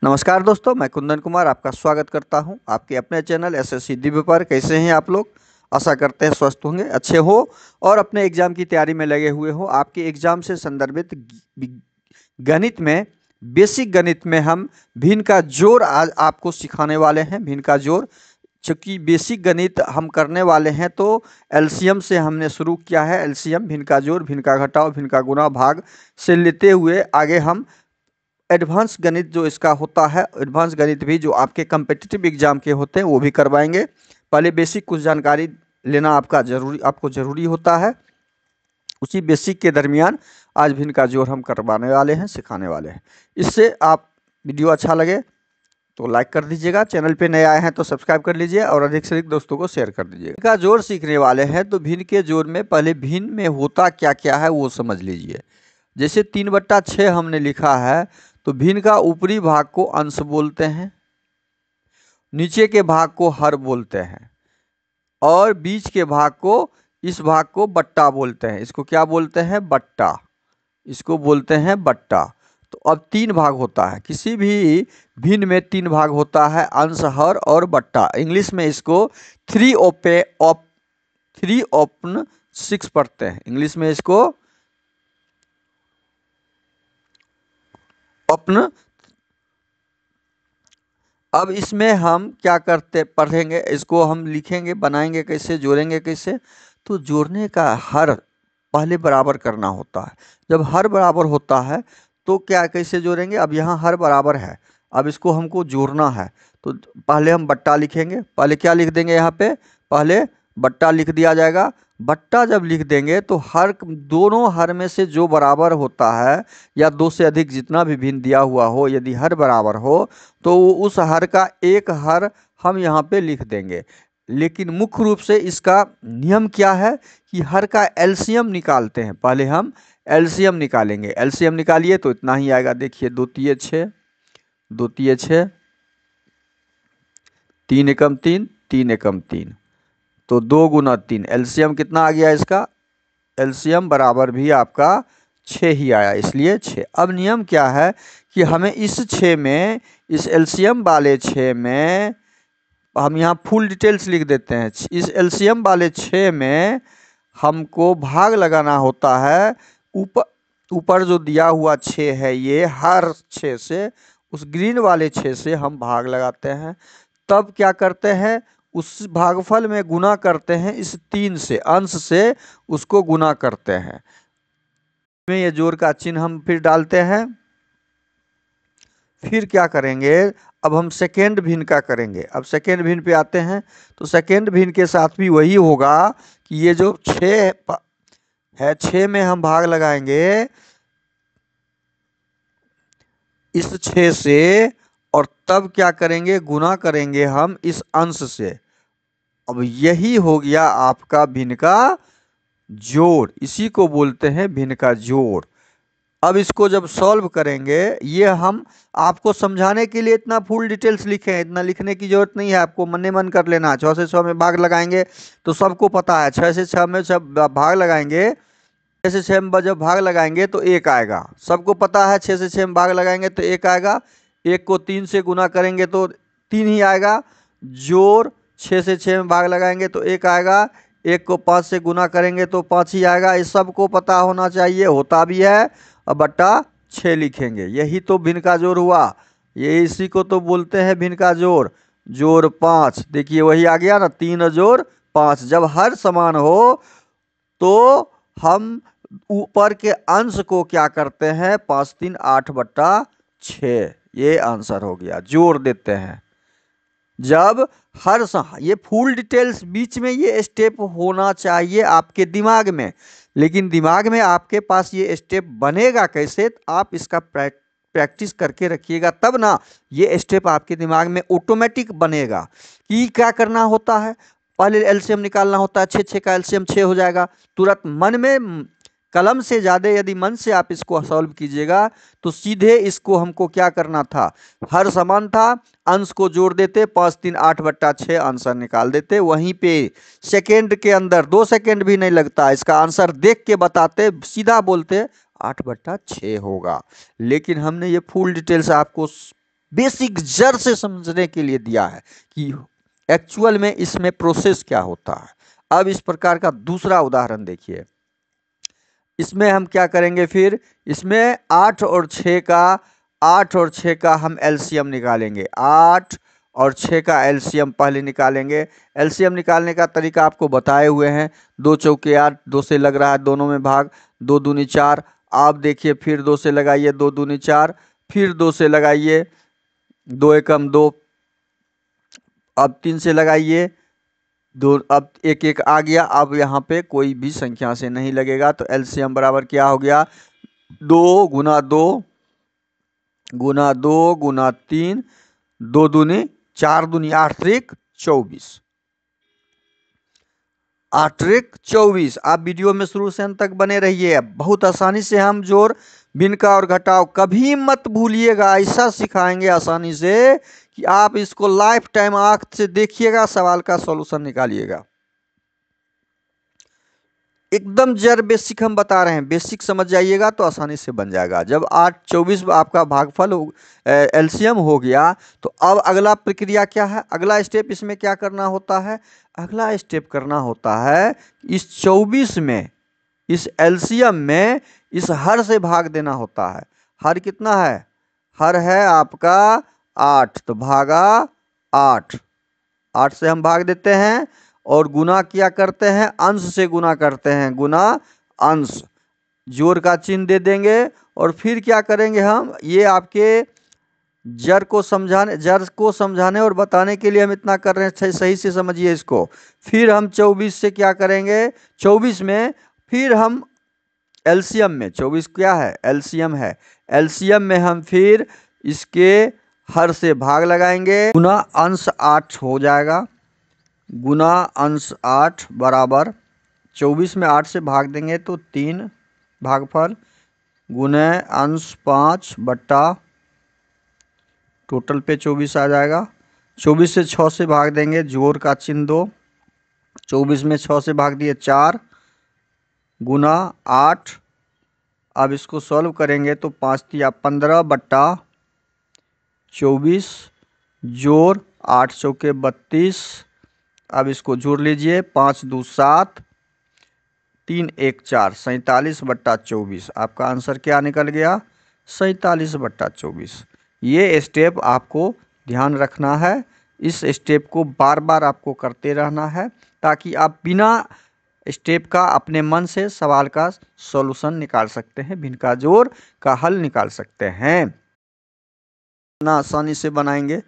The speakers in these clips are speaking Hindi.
नमस्कार दोस्तों, मैं कुंदन कुमार आपका स्वागत करता हूं आपके अपने चैनल एसएससी दिव्य पर। कैसे हैं आप लोग? आशा करते हैं स्वस्थ होंगे, अच्छे हो और अपने एग्जाम की तैयारी में लगे हुए हो। आपके एग्जाम से संदर्भित गणित में, बेसिक गणित में हम भिन्न का जोड़ आज आपको सिखाने वाले हैं। भिन्न का जोड़, चूँकि बेसिक गणित हम करने वाले हैं तो एलसीएम से हमने शुरू किया है। एलसीएम, भिन्न का जोड़, भिन्न का घटाव, भिन्न का गुणा, भाग से लेते हुए आगे हम एडवांस गणित जो इसका होता है, एडवांस गणित भी जो आपके कम्पिटिटिव एग्जाम के होते हैं वो भी करवाएंगे। पहले बेसिक कुछ जानकारी लेना आपको जरूरी होता है। उसी बेसिक के दरमियान आज भिन्न का जोड़ हम करवाने वाले हैं, सिखाने वाले हैं। इससे आप वीडियो अच्छा लगे तो लाइक कर दीजिएगा, चैनल पे नए आए हैं तो सब्सक्राइब कर लीजिए और अधिक से अधिक दोस्तों को शेयर कर दीजिएगा। भिन्न का जोड़ सीखने वाले हैं तो भिन्न के जोड़ में पहले भिन्न में होता क्या क्या है वो समझ लीजिए। जैसे 3/6 हमने लिखा है तो भिन्न का ऊपरी भाग को अंश बोलते हैं, नीचे के भाग को हर बोलते हैं और बीच के भाग को, इस भाग को बट्टा बोलते हैं। इसको क्या बोलते हैं? बट्टा। इसको बोलते हैं बट्टा। तो अब 3 भाग होता है, किसी भी भिन्न में 3 भाग होता है, अंश, हर और बट्टा। इंग्लिश में इसको 3 ओपन 6 पढ़ते हैं। इंग्लिश में इसको ओपन। अब इसमें हम क्या करते पढ़ेंगे, इसको हम लिखेंगे, बनाएंगे कैसे, जोड़ेंगे कैसे। तो जोड़ने का हर पहले बराबर करना होता है। जब हर बराबर होता है तो क्या कैसे जोड़ेंगे? अब यहाँ हर बराबर है, अब इसको हमको जोड़ना है तो पहले हम बट्टा लिखेंगे। पहले क्या लिख देंगे? यहाँ पे पहले बट्टा लिख दिया जाएगा। बट्टा जब लिख देंगे तो हर, दोनों हर में से जो बराबर होता है या 2 से अधिक जितना भी भिन्न दिया हुआ हो, यदि हर बराबर हो तो उस हर का एक हर हम यहाँ पे लिख देंगे। लेकिन मुख्य रूप से इसका नियम क्या है कि हर का एलसीएम निकालते हैं। पहले हम एलसीएम निकालेंगे। एलसीएम निकालिए तो इतना ही आएगा। देखिए 2 तिये 6, 2 तिये 6, 3 एकम 3, 3 एकम 3, तो 2 गुना 3। एलसीएम कितना आ गया इसका? एलसीएम बराबर भी आपका 6 ही आया, इसलिए 6। अब नियम क्या है कि हमें इस 6 में, इस एलसीएम वाले 6 में, हम यहाँ फुल डिटेल्स लिख देते हैं। इस एलसीएम वाले 6 में हमको भाग लगाना होता है। ऊपर जो दिया हुआ 6 है, ये हर 6 से, उस ग्रीन वाले 6 से हम भाग लगाते हैं। तब क्या करते हैं? उस भागफल में गुना करते हैं, इस 3 से, अंश से उसको गुना करते हैं। में ये जोड़ का चिन्ह हम फिर डालते हैं। फिर क्या करेंगे? अब हम सेकेंड भिन्न का करेंगे। अब सेकेंड भिन्न पे आते हैं तो सेकेंड भिन्न के साथ भी वही होगा कि ये जो 6 है, 6 में हम भाग लगाएंगे इस 6 से और तब क्या करेंगे? गुना करेंगे हम इस अंश से। अब यही हो गया आपका भिन्न का जोड़। इसी को बोलते हैं भिन्न का जोड़। अब इसको जब सॉल्व करेंगे, ये हम आपको समझाने के लिए इतना फुल डिटेल्स लिखे हैं, इतना लिखने की जरूरत नहीं है, आपको मन मन कर लेना है। 6 से 6 में भाग लगाएंगे तो सबको पता है, 6 से 6 में जब भाग लगाएंगे, 6 से 6 में जब भाग लगाएंगे तो 1 आएगा। सबको पता है 6 से 6 में भाग लगाएंगे तो 1 आएगा। 1 को 3 से गुना करेंगे तो 3 ही आएगा। जोड़ 6 से 6 में भाग लगाएंगे तो 1 आएगा। 1 को 5 से गुना करेंगे तो 5 ही आएगा। इस सबको पता होना चाहिए, होता भी है। अब बट्टा 6 लिखेंगे। यही तो भिन्न का जोड़ हुआ। ये इसी को तो बोलते हैं भिन्न का जोड़। जोड़ 5, देखिए वही आ गया ना, 3 जोड़ 5। जब हर समान हो तो हम ऊपर के अंश को क्या करते हैं? 5 3 8/6, ये आंसर हो गया। जोड़ देते हैं। जब हर ये फुल डिटेल्स बीच में ये स्टेप होना चाहिए आपके दिमाग में, लेकिन दिमाग में आपके पास ये स्टेप बनेगा कैसे? आप इसका प्रैक्टिस करके रखिएगा, तब ना ये स्टेप आपके दिमाग में ऑटोमेटिक बनेगा कि क्या करना होता है। पहले एलसीएम निकालना होता है, 6 का एलसीएम 6 हो जाएगा तुरंत। मन में, कलम से ज़्यादा यदि मन से आप इसको सॉल्व कीजिएगा तो सीधे इसको हमको क्या करना था? हर समान था, अंश को जोड़ देते, 5 3 8/6 आंसर निकाल देते। वहीं पे सेकेंड के अंदर 2 सेकेंड भी नहीं लगता, इसका आंसर देख के बताते, सीधा बोलते 8/6 होगा। लेकिन हमने ये फुल डिटेल्स आपको बेसिक जड़ से समझने के लिए दिया है कि एक्चुअल में इसमें प्रोसेस क्या होता है। अब इस प्रकार का दूसरा उदाहरण देखिए। इसमें हम क्या करेंगे, फिर इसमें 8 और 6 का हम एलसीएम निकालेंगे। 8 और 6 का एलसीएम पहले निकालेंगे। एलसीएम निकालने का तरीका आपको बताए हुए हैं। 2 चौके 8, 2 से लग रहा है दोनों में भाग, 2 दूनी 4। आप देखिए फिर 2 से लगाइए, 2 दूनी 4, फिर 2 से लगाइए, 2 एकम 2। अब 3 से लगाइए, 2। अब 1 1 आ गया। अब यहाँ पे कोई भी संख्या से नहीं लगेगा, तो एलसीएम बराबर क्या हो गया, 2 गुना 2 गुना 2 गुना 3, 2 दूनी 4, दूनी 8 त्रिक 24, 8 त्रिक 24। आप वीडियो में शुरू से अंत तक बने रहिए। बहुत आसानी से हम जोड़, भिन्नका और घटाव कभी मत भूलिएगा। ऐसा सिखाएंगे आसानी से कि आप इसको लाइफ टाइम आंख से देखिएगा, सवाल का सॉल्यूशन निकालिएगा। एकदम जड़ बेसिक हम बता रहे हैं, बेसिक समझ जाइएगा तो आसानी से बन जाएगा। जब 8 24 आपका भागफल एलसीएम हो गया, तो अब अगला प्रक्रिया क्या है, अगला स्टेप इसमें क्या करना होता है, अगला स्टेप करना होता है इस 24 में, इस एलसीएम में इस हर से भाग देना होता है। हर कितना है, हर है आपका 8, तो भागा 8, 8 से हम भाग देते हैं और गुना क्या करते हैं, अंश से गुना करते हैं, गुना अंश, जोड़ का चिन्ह दे देंगे। और फिर क्या करेंगे हम, ये आपके जड़ को समझाने और बताने के लिए हम इतना कर रहे हैं, सही से समझिए इसको। फिर हम 24 से क्या करेंगे, 24 में फिर हम एलसीएम में, 24 क्या है, एलसीएम है, एलसीएम में हम फिर इसके हर से भाग लगाएंगे, गुना अंश 8 हो जाएगा, गुना अंश 8 बराबर 24 में 8 से भाग देंगे तो 3 भागफल, गुने अंश 5 बट्टा टोटल पे 24 आ जाएगा। 24 से 6 से भाग देंगे, जोड़ का चिन्ह 2, 24 में 6 से भाग दिए 4, गुना 8। अब इसको सॉल्व करेंगे तो 5 तिया 15 बट्टा 24, जोड़ 8 चौके 32। अब इसको जोड़ लीजिए, 5 2 7, 3 1 4, 47 बट्टा 24। आपका आंसर क्या निकल गया, 47 बट्टा 24। ये स्टेप आपको ध्यान रखना है, इस स्टेप को बार बार आपको करते रहना है, ताकि आप बिना स्टेप का अपने मन से सवाल का सॉल्यूशन निकाल सकते हैं, भिन्नका जोड़ का हल निकाल सकते हैं, ना आसानी से बनाएंगे।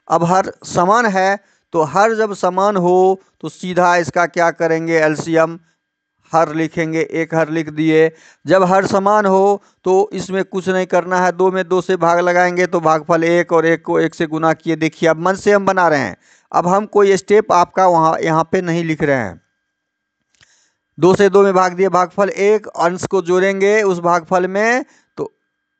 अब हर समान है, तो हर जब समान हो तो सीधा इसका क्या करेंगे, एलसीएम हर लिखेंगे, एक हर लिख दिए। जब हर समान हो तो इसमें कुछ नहीं करना है, 2 में 2 से भाग लगाएंगे तो भागफल 1 और 1 को 1 से गुना किए। देखिए अब मन से हम बना रहे हैं, अब हम कोई स्टेप आपका वहाँ यहाँ पे नहीं लिख रहे हैं। 2 से 2 में भाग दिए, भागफल 1, अंश को जोड़ेंगे उस भागफल में तो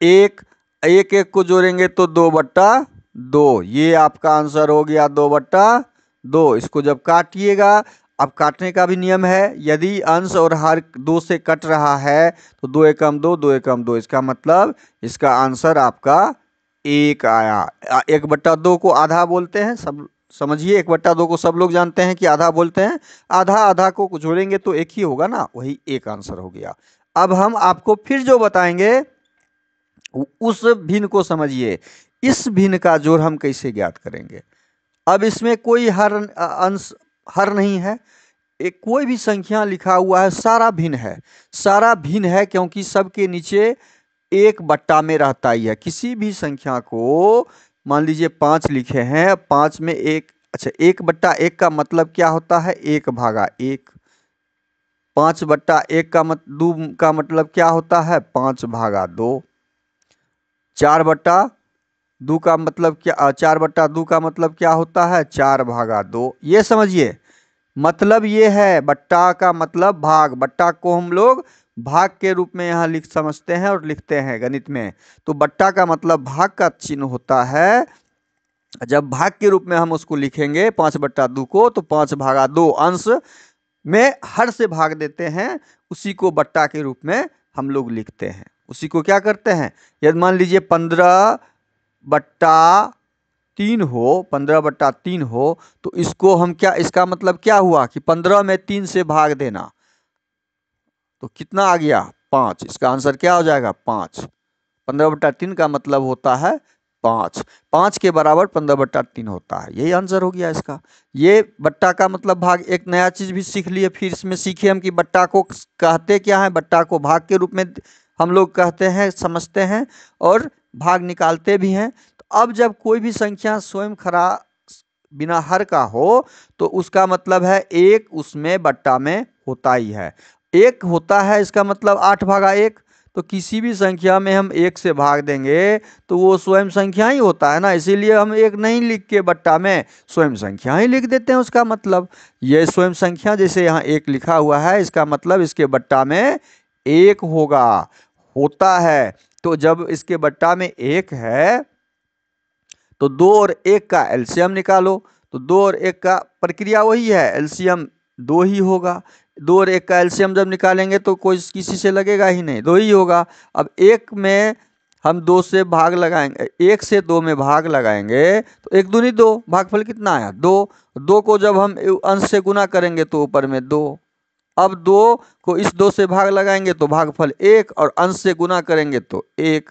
1 1 1 को जोड़ेंगे तो 2 बट्टा 2। ये आपका आंसर हो गया 2 बट्टा 2। इसको जब काटिएगा, अब काटने का भी नियम है, यदि अंश और हर 2 से कट रहा है तो 2 एकम 2, 2 एकम 2, इसका मतलब इसका आंसर आपका 1 आया। 1 बट्टा 2 को आधा बोलते हैं, सब समझिए, 1 बट्टा 2 को सब लोग जानते हैं कि आधा बोलते हैं। आधा आधा को जोड़ेंगे तो 1 ही होगा ना, वही 1 आंसर हो गया। अब हम आपको फिर जो बताएंगे उस भिन्न को समझिए। इस भिन्न का जोड़ हम कैसे ज्ञात करेंगे। अब इसमें कोई हर अंश हर नहीं है, एक कोई भी संख्या लिखा हुआ है, सारा भिन्न है, सारा भिन्न है, क्योंकि सबके नीचे 1 बट्टा में रहता ही है। किसी भी संख्या को मान लीजिए 5 लिखे हैं, 5 में 1, अच्छा 1 बट्टा 1 का मतलब क्या होता है, 1 भागा 1। 5 बट्टा 1 का 2 का मतलब क्या होता है, 5 भागा 2। 4 बट्टा 2 का मतलब क्या, 4 बट्टा 2 का मतलब क्या होता है, 4 भागा 2। ये समझिए, मतलब ये है, बट्टा का मतलब भाग, बट्टा को हम लोग भाग के रूप में यहाँ लिख समझते हैं और लिखते हैं गणित में। तो बट्टा का मतलब भाग का चिन्ह होता है। जब भाग के रूप में हम उसको लिखेंगे 5 बट्टा 2 को, तो 5 भागा 2 अंश में हर से भाग देते हैं, उसी को बट्टा के रूप में हम लोग लिखते हैं। उसी को क्या करते हैं, यदि मान लीजिए 15 बट्टा 3 हो, 15/3 हो, तो इसको हम क्या, इसका मतलब क्या हुआ कि 15 में 3 से भाग देना, तो कितना आ गया 5। इसका आंसर क्या हो जाएगा 5। 15/3 का मतलब होता है 5। 5 के बराबर 15/3 होता है, यही आंसर हो गया इसका। ये बट्टा का मतलब भाग, एक नया चीज भी सीख लिए। फिर इसमें सीखे हम कि बट्टा को कहते क्या है, बट्टा को भाग के रूप में हम लोग कहते हैं, समझते हैं, और भाग निकालते भी हैं। तो अब जब कोई भी संख्या स्वयं खड़ा बिना हर का हो, तो उसका मतलब है एक उसमें बट्टा में होता ही है। एक होता है इसका मतलब 8/1। तो किसी भी संख्या में हम एक से भाग देंगे तो वो स्वयं संख्या ही होता है ना, इसीलिए हम एक नहीं लिख के बट्टा में स्वयं संख्या ही लिख देते हैं। उसका मतलब ये स्वयं संख्या, जैसे यहाँ एक लिखा हुआ है, इसका मतलब इसके बट्टा में एक होगा, होता है। तो जब इसके बट्टा में एक है तो 2 और 1 का एलसीएम निकालो। तो 2 और 1 का प्रक्रिया वही है, एलसीएम 2 ही होगा। 2 और 1 का एलसीएम जब निकालेंगे तो कोई किसी से लगेगा ही नहीं, 2 ही होगा। अब 1 में हम 2 से भाग लगाएंगे, 1 से 2 में भाग लगाएंगे तो 1 दूनी 2, भागफल कितना आया 2। 2 को जब हम अंश से गुना करेंगे तो ऊपर में 2। अब 2 को इस 2 से भाग लगाएंगे तो भागफल 1, और अंश से गुना करेंगे तो 1।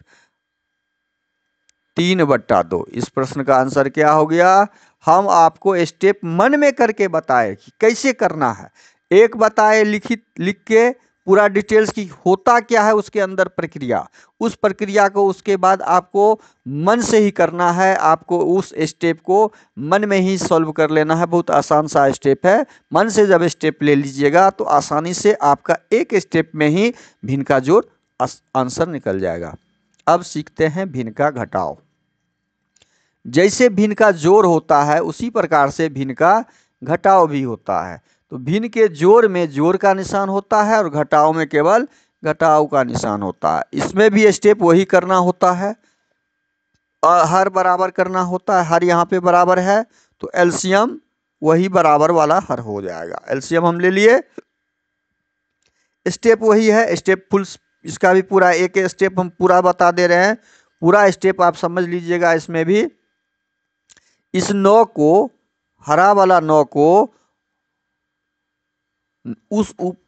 3/2। इस प्रश्न का आंसर क्या हो गया। हम आपको स्टेप मन में करके बताए कि कैसे करना है, एक बताए लिख के पूरा डिटेल्स की होता क्या है उसके अंदर प्रक्रिया, उस प्रक्रिया को उसके बाद आपको मन से ही करना है। आपको उस स्टेप को मन में ही सॉल्व कर लेना है, बहुत आसान सा स्टेप है। मन से जब स्टेप ले लीजिएगा तो आसानी से आपका एक स्टेप में ही भिन्न का जोड़ आंसर निकल जाएगा। अब सीखते हैं भिन्न का घटाव। जैसे भिन्न का जोड़ होता है उसी प्रकार से भिन्न का घटाव भी होता है। तो भिन्न के जोड़ में जोड़ का निशान होता है और घटाव में केवल घटाव का निशान होता है। इसमें भी स्टेप वही करना होता है, और हर बराबर करना होता है। हर यहाँ पे बराबर है तो एलसीएम वही बराबर वाला हर हो जाएगा। एलसीएम हम ले लिए, स्टेप वही है, स्टेप फुल इसका भी पूरा एक स्टेप हम पूरा बता दे रहे हैं। पूरा स्टेप आप समझ लीजिएगा। इसमें भी इस 9 को, हरा वाला 9 को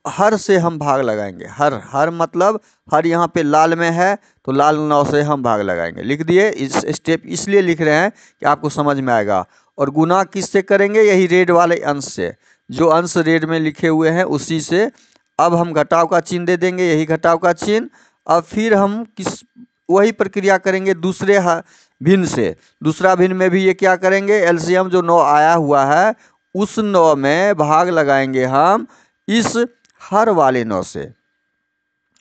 हर से हम भाग लगाएंगे। हर मतलब हर यहाँ पे लाल में है तो लाल 9 से हम भाग लगाएंगे। लिख दिए। इस स्टेप इसलिए लिख रहे हैं कि आपको समझ में आएगा। और गुना किससे करेंगे, यही रेड वाले अंश से, जो अंश रेड में लिखे हुए हैं उसी से। अब हम घटाव का चिन्ह दे देंगे, यही घटाव का चिन्ह। अब फिर हम वही प्रक्रिया करेंगे दूसरे भिन्न से। दूसरा भिन्न में भी ये क्या करेंगे, एलसीएम जो 9 आया हुआ है उस 9 में भाग लगाएंगे हम इस हर वाले 9 से।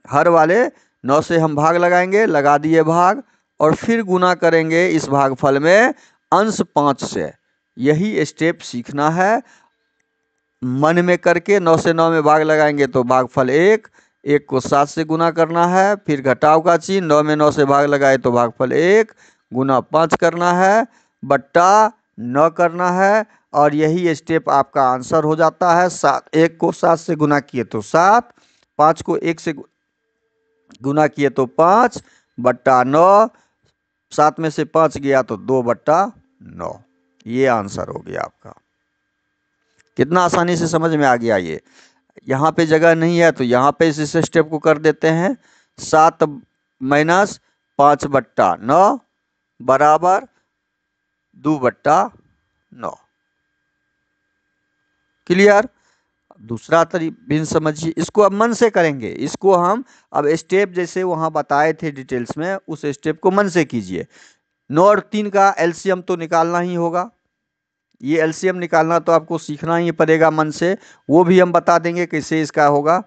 हर वाले 9 से हम भाग लगाएंगे, लगा दिए भाग, और फिर गुना करेंगे इस भागफल में अंश 5 से। यही स्टेप सीखना है। मन में करके 9 से 9 में भाग लगाएंगे तो भागफल 1, 1 को 7 से गुना करना है, फिर घटाव का चिन्ह, 9 में 9 से भाग लगाए तो भागफल 1 गुना 5 करना है, बट्टा 9 करना है, और यही स्टेप आपका आंसर हो जाता है। 1 को 7 से गुना किए तो 7, 5 को 1 से गुना किए तो 5 बट्टा 9, 7 में से 5 गया तो 2/9। ये आंसर हो गया आपका। कितना आसानी से समझ में आ गया। ये यहाँ पे जगह नहीं है तो यहाँ पे इस स्टेप को कर देते हैं। 7 माइनस 5/9 बराबर 2/9। क्लियर। दूसरा भिन्न समझिए, इसको अब मन से करेंगे। इसको हम अब स्टेप जैसे वहां बताए थे डिटेल्स में, उस स्टेप को मन से कीजिए। 9 और 3 का एलसीएम तो निकालना ही होगा। ये एलसीएम निकालना तो आपको सीखना ही पड़ेगा मन से। वो भी हम बता देंगे कैसे इसका होगा,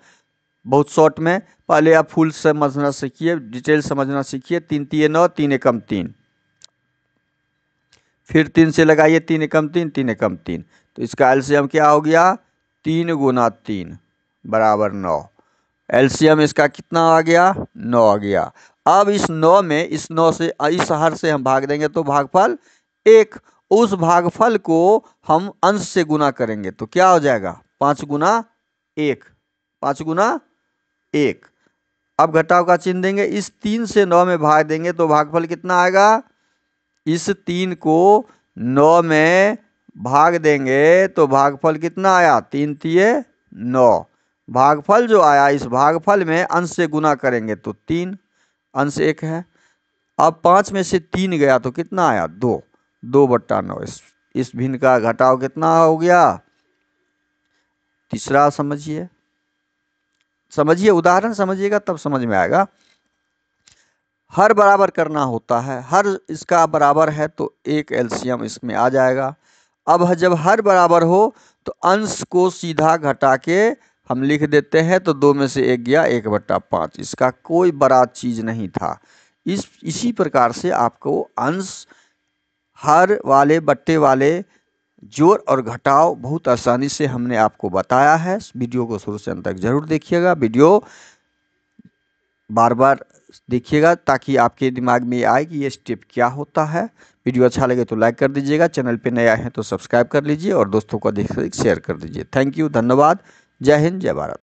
बहुत शॉर्ट में। पहले आप फुल समझना सीखिए, डिटेल समझना सीखिए। 3 3 9, 3 एकम 3, फिर 3 से लगाइए, 3 एकम 3, 3 एकम 3। तो इसका एलसीएम क्या हो गया, 3 गुना 3 बराबर 9। एलसीएम इसका कितना आ गया, 9 आ गया। अब इस 9 में इस 9 से इस हर से हम भाग देंगे तो भागफल 1। उस भागफल को हम अंश से गुना करेंगे तो क्या हो जाएगा, 5 गुना 1, 5 गुना 1। अब घटाव का चिन्ह देंगे, इस 3 से 9 में भाग देंगे तो भागफल कितना आएगा, इस 3 को 9 में भाग देंगे तो भागफल कितना आया, 3 तिये 9। भागफल जो आया, इस भागफल में अंश से गुना करेंगे तो 3, अंश 1 है। अब 5 में से 3 गया तो कितना आया, 2, 2/9। इस भिन्न का घटाव कितना हो गया, तीसरा। समझिए उदाहरण समझिएगा तब समझ में आएगा। हर बराबर करना होता है, हर इसका बराबर है तो एक एलसीएम इसमें आ जाएगा। अब जब हर बराबर हो तो अंश को सीधा घटा के हम लिख देते हैं, तो 2 में से 1 गया, 1/5। इसका कोई बड़ा चीज नहीं था। इसी प्रकार से आपको अंश, हर वाले, बट्टे वाले, जोड़ और घटाव बहुत आसानी से हमने आपको बताया है। वीडियो को शुरू से अंत तक जरूर देखिएगा, वीडियो बार बार देखिएगा ताकि आपके दिमाग में आए कि ये स्टेप क्या होता है। वीडियो अच्छा लगे तो लाइक कर दीजिएगा, चैनल पे नए आए हैं तो सब्सक्राइब कर लीजिए और दोस्तों को देख शेयर कर दीजिए। थैंक यू, धन्यवाद। जय हिंद, जय भारत।